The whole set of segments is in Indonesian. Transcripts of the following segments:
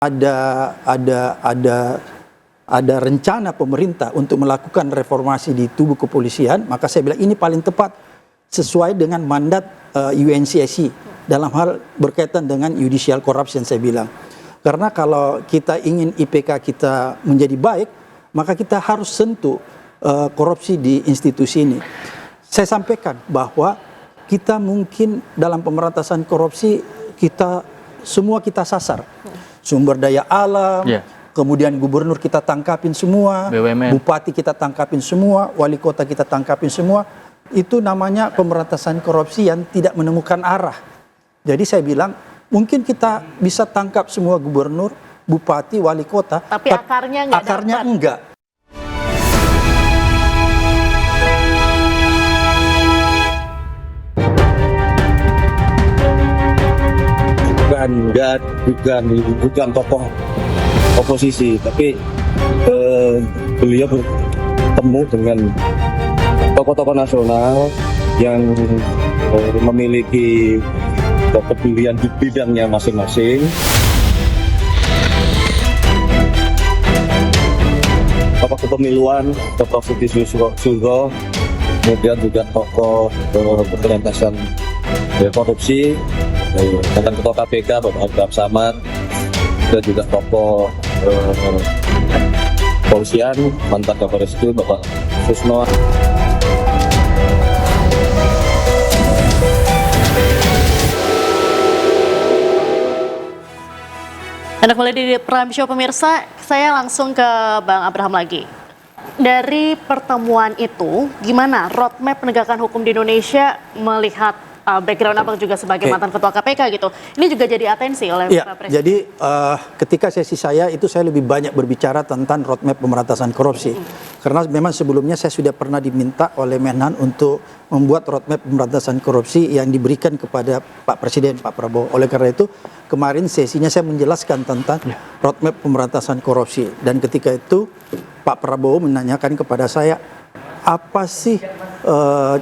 ada ada ada ada rencana pemerintah untuk melakukan reformasi di tubuh kepolisian, maka saya bilang ini paling tepat sesuai dengan mandat UNCSC dalam hal berkaitan dengan judicial corruption, saya bilang. Karena kalau kita ingin IPK kita menjadi baik, maka kita harus sentuh korupsi di institusi ini. Saya sampaikan bahwa kita mungkin dalam pemberantasan korupsi semua kita sasar. Sumber daya alam, kemudian gubernur kita tangkapin semua, BUMN. bupati kita tangkapin semua, wali kota kita tangkapin semua. Itu namanya pemberantasan korupsi yang tidak menemukan arah. Jadi saya bilang, mungkin kita bisa tangkap semua gubernur, bupati, wali kota, tapi akarnya enggak. Bukan tokoh oposisi, tapi beliau bertemu dengan tokoh-tokoh nasional yang memiliki kepedulian di bidangnya masing-masing. Tokoh kepemiluan, tokoh Siti Sugo, kemudian juga tokoh pemberantasan korupsi, mantan ketua KPK Bapak Abraham Samad, dan juga tokoh polisian, mantan Kabar Eskrim Bapak Susno. Anda kembali di Prime Show pemirsa, saya langsung ke Bang Abraham lagi. Dari pertemuan itu, gimana roadmap penegakan hukum di Indonesia melihat background Abang juga sebagai mantan ketua KPK gitu. Ini juga jadi atensi oleh Pak Presiden. Jadi ketika sesi saya itu saya lebih banyak berbicara tentang roadmap pemberantasan korupsi. Karena memang sebelumnya saya sudah pernah diminta oleh Menhan untuk membuat roadmap pemberantasan korupsi yang diberikan kepada Pak Presiden, Pak Prabowo. Oleh karena itu kemarin sesinya saya menjelaskan tentang roadmap pemberantasan korupsi. Dan ketika itu Pak Prabowo menanyakan kepada saya, apa sih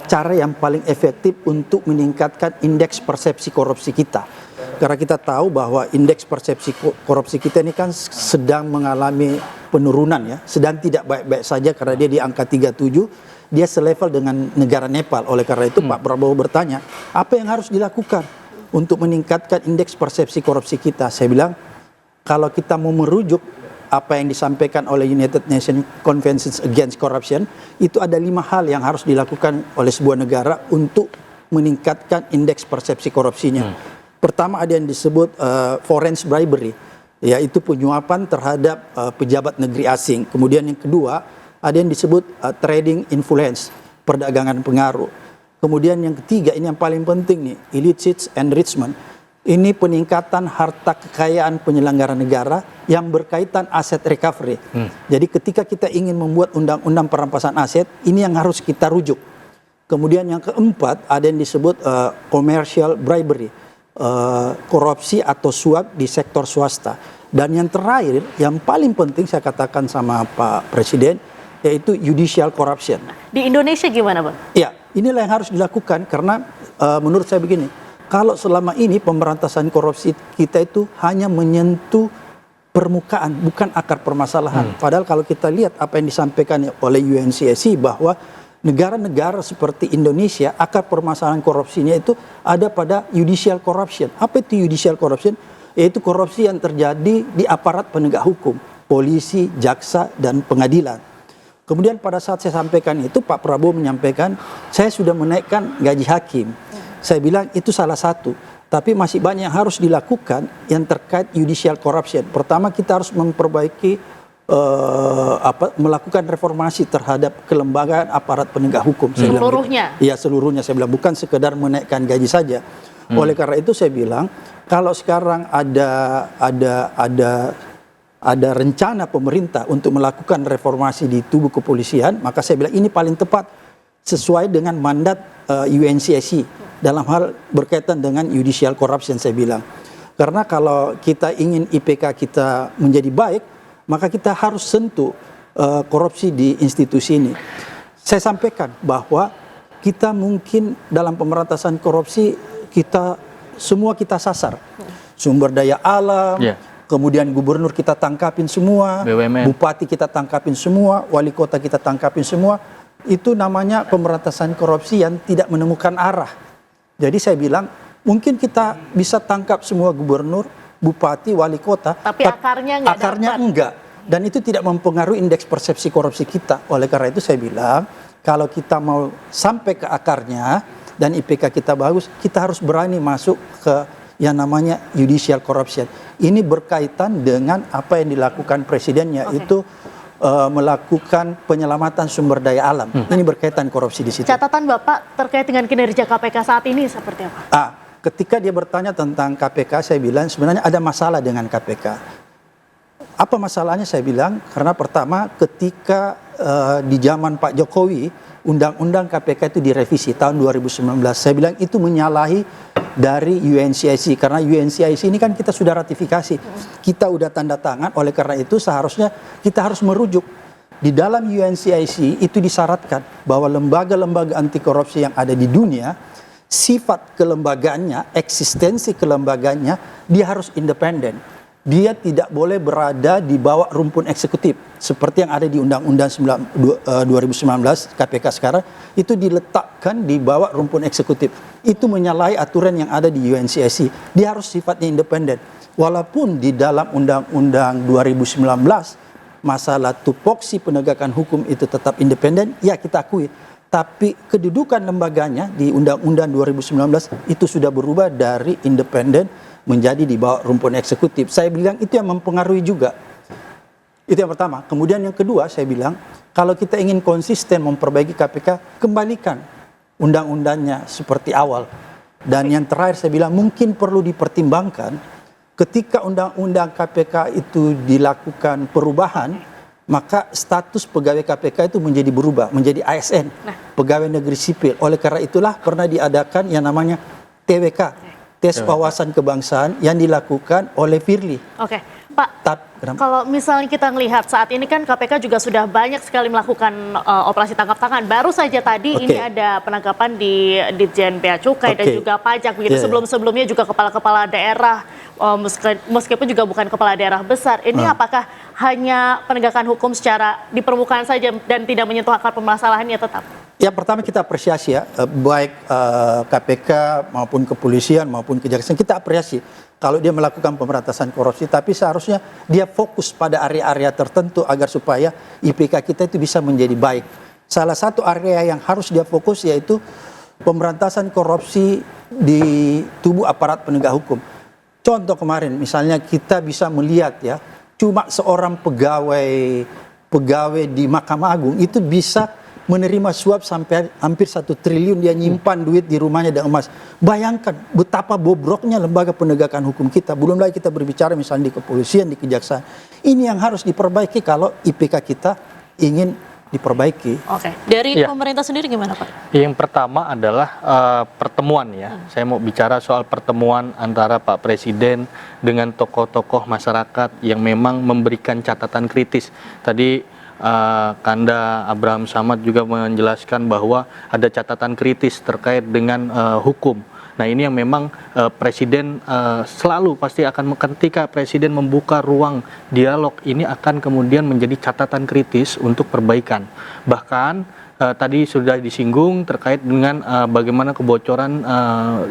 cara yang paling efektif untuk meningkatkan indeks persepsi korupsi kita? Karena kita tahu bahwa indeks persepsi korupsi kita ini kan sedang mengalami penurunan ya, sedang tidak baik-baik saja karena dia di angka 37, dia selevel dengan negara Nepal. Oleh karena itu Pak Prabowo bertanya, apa yang harus dilakukan untuk meningkatkan indeks persepsi korupsi kita? Saya bilang, kalau kita mau merujuk apa yang disampaikan oleh United Nations Convention Against Corruption, itu ada 5 hal yang harus dilakukan oleh sebuah negara untuk meningkatkan indeks persepsi korupsinya. Pertama ada yang disebut foreign bribery, yaitu penyuapan terhadap pejabat negeri asing. Kemudian yang kedua ada yang disebut trading influence, perdagangan pengaruh. Kemudian yang ketiga, ini yang paling penting nih, illicit enrichment. Ini peningkatan harta kekayaan penyelenggara negara yang berkaitan aset recovery. Jadi ketika kita ingin membuat undang-undang perampasan aset, ini yang harus kita rujuk. Kemudian yang keempat ada yang disebut commercial bribery, korupsi atau suap di sektor swasta. Dan yang terakhir, yang paling penting saya katakan sama Pak Presiden, yaitu judicial corruption. Di Indonesia gimana, Bang? Ya, inilah yang harus dilakukan karena menurut saya begini. Kalau selama ini pemberantasan korupsi kita itu hanya menyentuh permukaan, bukan akar permasalahan. Padahal kalau kita lihat apa yang disampaikan oleh UNCSC bahwa negara-negara seperti Indonesia, akar permasalahan korupsinya itu ada pada judicial corruption. Apa itu judicial corruption? Yaitu korupsi yang terjadi di aparat penegak hukum, polisi, jaksa, dan pengadilan. Kemudian pada saat saya sampaikan itu, Pak Prabowo menyampaikan, saya sudah menaikkan gaji hakim. Saya bilang itu salah satu, tapi masih banyak yang harus dilakukan yang terkait judicial corruption. Pertama kita harus memperbaiki, melakukan reformasi terhadap kelembagaan aparat penegak hukum. Seluruhnya? Iya seluruhnya, saya bilang bukan sekedar menaikkan gaji saja. Oleh karena itu saya bilang, kalau sekarang ada rencana pemerintah untuk melakukan reformasi di tubuh kepolisian, maka saya bilang ini paling tepat sesuai dengan mandat UNCSC dalam hal berkaitan dengan judicial corruption, saya bilang. Karena kalau kita ingin IPK kita menjadi baik, maka kita harus sentuh korupsi di institusi ini. Saya sampaikan bahwa kita mungkin dalam pemberantasan korupsi semua kita sasar. Sumber daya alam, kemudian gubernur kita tangkapin semua, BUMN. bupati kita tangkapin semua, wali kota kita tangkapin semua. Itu namanya pemberantasan korupsi yang tidak menemukan arah. Jadi saya bilang, mungkin kita bisa tangkap semua gubernur, bupati, wali kota, Tapi akarnya nggak akarnya dapat. enggak. Dan itu tidak mempengaruhi indeks persepsi korupsi kita. Oleh karena itu saya bilang, kalau kita mau sampai ke akarnya dan IPK kita bagus, kita harus berani masuk ke yang namanya judicial corruption. Ini berkaitan dengan apa yang dilakukan presiden, yaitu melakukan penyelamatan sumber daya alam. Ini berkaitan korupsi di situ. Catatan Bapak terkait dengan kinerja KPK saat ini seperti apa? Ketika dia bertanya tentang KPK, saya bilang sebenarnya ada masalah dengan KPK. Apa masalahnya? Saya bilang karena pertama ketika di zaman Pak Jokowi undang-undang KPK itu direvisi tahun 2019. Saya bilang itu menyalahi dari UNCIC karena UNCIC ini kan kita sudah ratifikasi. Kita udah tanda tangan, oleh karena itu seharusnya kita harus merujuk. Di dalam UNCIC itu disyaratkan bahwa lembaga-lembaga anti korupsi yang ada di dunia, sifat kelembagaannya, eksistensi kelembagaannya, dia harus independen. Dia tidak boleh berada di bawah rumpun eksekutif seperti yang ada di Undang-Undang 2019 KPK sekarang, itu diletakkan di bawah rumpun eksekutif. Itu menyalahi aturan yang ada di UNCIC. Dia harus sifatnya independen. Walaupun di dalam Undang-Undang 2019 masalah tupoksi penegakan hukum itu tetap independen, ya kita akui. Tapi kedudukan lembaganya di Undang-Undang 2019 itu sudah berubah dari independen menjadi di bawah rumpun eksekutif. Saya bilang itu yang mempengaruhi juga. Itu yang pertama. Kemudian yang kedua saya bilang, kalau kita ingin konsisten memperbaiki KPK, kembalikan undang-undangnya seperti awal. Dan yang terakhir saya bilang mungkin perlu dipertimbangkan ketika undang-undang KPK itu dilakukan perubahan, maka status pegawai KPK itu menjadi berubah, menjadi ASN, pegawai negeri sipil. Oleh karena itulah pernah diadakan yang namanya TWK. Tes wawasan kebangsaan yang dilakukan oleh Firly. Oke, Pak, kalau misalnya kita melihat saat ini kan KPK juga sudah banyak sekali melakukan operasi tangkap tangan. Baru saja tadi ini ada penangkapan di Ditjen Bea Cukai dan juga pajak. Begitu sebelum-sebelumnya juga kepala-kepala daerah, meskipun juga bukan kepala daerah besar. Ini apakah hanya penegakan hukum secara di permukaan saja dan tidak menyentuh akar permasalahannya tetap? Yang pertama kita apresiasi ya, baik KPK maupun kepolisian maupun kejaksaan, kita apresiasi kalau dia melakukan pemberantasan korupsi, tapi seharusnya dia fokus pada area-area tertentu agar supaya IPK kita itu bisa menjadi baik. Salah satu area yang harus dia fokus yaitu pemberantasan korupsi di tubuh aparat penegak hukum. Contoh kemarin misalnya kita bisa melihat ya, cuma seorang pegawai di Mahkamah Agung itu bisa menerima suap sampai hampir 1 triliun, dia nyimpan duit di rumahnya dan emas. Bayangkan betapa bobroknya lembaga penegakan hukum kita. Belum lagi kita berbicara misalnya di kepolisian, di kejaksaan. Ini yang harus diperbaiki kalau IPK kita ingin diperbaiki. Oke, dari pemerintah sendiri gimana Pak? Yang pertama adalah pertemuan ya. Saya mau bicara soal pertemuan antara Pak Presiden dengan tokoh-tokoh masyarakat yang memang memberikan catatan kritis. Tadi Kanda Abraham Samad juga menjelaskan bahwa ada catatan kritis terkait dengan hukum. Nah ini yang memang Presiden selalu pasti akan, ketika Presiden membuka ruang dialog ini akan kemudian menjadi catatan kritis untuk perbaikan. Bahkan tadi sudah disinggung terkait dengan bagaimana kebocoran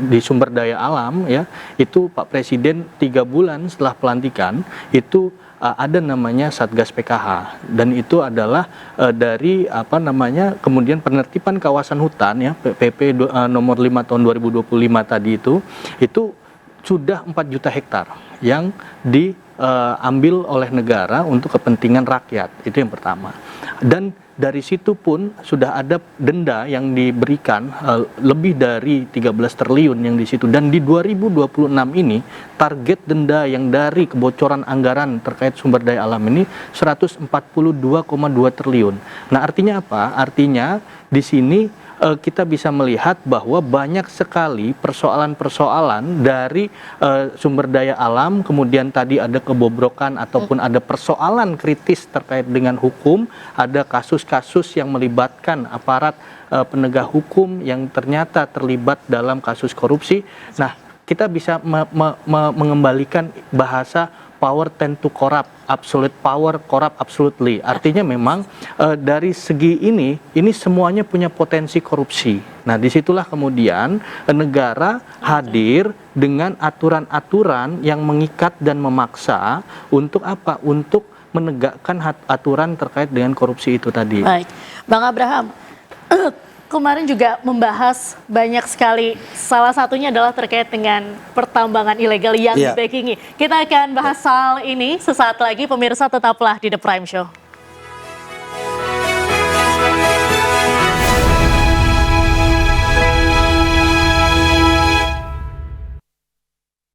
di sumber daya alam ya, itu Pak Presiden 3 bulan setelah pelantikan itu ada namanya Satgas PKH, dan itu adalah dari kemudian penertiban kawasan hutan ya, PP nomor 5 tahun 2025 tadi itu sudah 4 juta hektar yang diambil oleh negara untuk kepentingan rakyat. Itu yang pertama. Dan dari situ pun sudah ada denda yang diberikan lebih dari 13 triliun yang di situ. Dan di 2026 ini target denda yang dari kebocoran anggaran terkait sumber daya alam ini 142,2 triliun. Nah, artinya apa? Artinya di sini kita bisa melihat bahwa banyak sekali persoalan-persoalan dari sumber daya alam, kemudian tadi ada kebobrokan ataupun ada persoalan kritis terkait dengan hukum, ada kasus-kasus yang melibatkan aparat penegak hukum yang ternyata terlibat dalam kasus korupsi. Nah, kita bisa mengembalikan bahasa power tend to corrupt, absolute power corrupt absolutely. Artinya memang dari segi ini semuanya punya potensi korupsi. Nah, disitulah kemudian negara hadir dengan aturan-aturan yang mengikat dan memaksa untuk apa? Untuk menegakkan aturan terkait dengan korupsi itu tadi. Baik, Bang Abraham, kemarin juga membahas banyak sekali, salah satunya adalah terkait dengan pertambangan ilegal yang dibackingi. Kita akan bahas hal ini sesaat lagi, pemirsa tetaplah di The Prime Show.